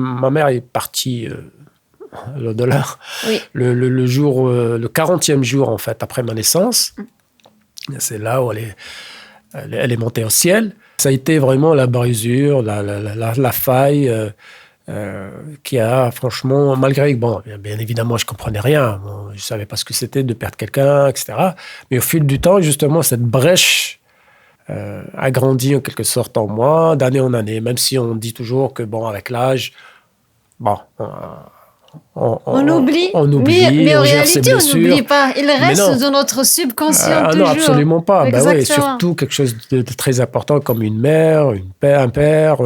Ma mère est partie l'au-delà Oui. le jour, le 40e jour, en fait, après ma naissance. C'est là où elle est montée au ciel. Ça a été vraiment la brisure, la faille qui a, franchement, malgré que, bon, bien évidemment, je ne comprenais rien. Bon, je ne savais pas ce que c'était de perdre quelqu'un, etc. Mais au fil du temps, justement, cette brèche a grandi en quelque sorte en moi, d'année en année, même si on dit toujours que, bon, avec l'âge, bon, On oublie, on mais oublie, en on gère ses réalité, on n'oublie blessures. pas. Il Mais reste non, dans notre subconscient non, toujours. absolument pas. Ben oui, Exactement. surtout quelque chose de très important comme une mère, un père.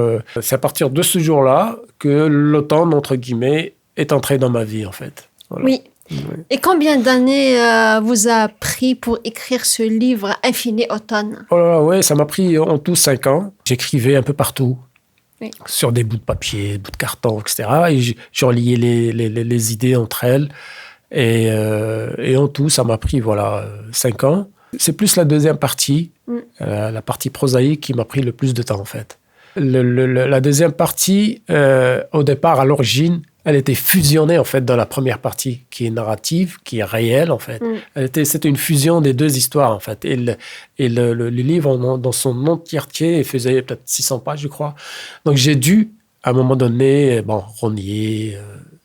C'est à partir de ce jour-là que l'automne, entre guillemets, est entré dans ma vie, en fait. Voilà. Oui. Oui. Et combien d'années vous a pris pour écrire ce livre Infini Automne? Oh là là, ouais, ça m'a pris en tout 5 ans. J'écrivais un peu partout. Oui. Sur des bouts de papier, bouts de carton, etc. Et je reliais les idées entre elles. Et en tout, ça m'a pris 5 ans. C'est plus la deuxième partie, la partie prosaïque, qui m'a pris le plus de temps, en fait. La deuxième partie, au départ, à l'origine, elle était fusionnée, en fait, dans la première partie, qui est narrative, qui est réelle, en fait. C'était une fusion des deux histoires, en fait. Et le livre, dans son entièreté, il faisait peut-être 600 pages, je crois. Donc, j'ai dû, à un moment donné, renier,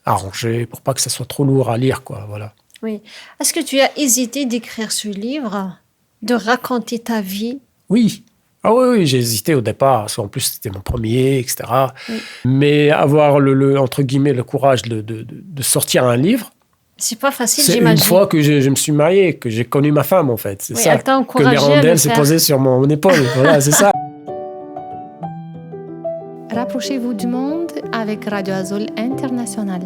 arranger, pour pas que ça soit trop lourd à lire, quoi, voilà. Oui. Est-ce que tu as hésité d'écrire ce livre, de raconter ta vie? Oui. Ah oui, j'ai hésité au départ, parce qu'en plus c'était mon premier, etc. Oui. Mais avoir entre guillemets le courage de sortir un livre, C'est pas facile, c'est j'imagine. une fois que je me suis marié, que j'ai connu ma femme, en fait. C'est Oui, ça, elle t'a que encouragé à le l'hirondelle s'est faire. posée sur mon épaule. Voilà, c'est ça. Rapprochez-vous du monde avec Radio Azul International.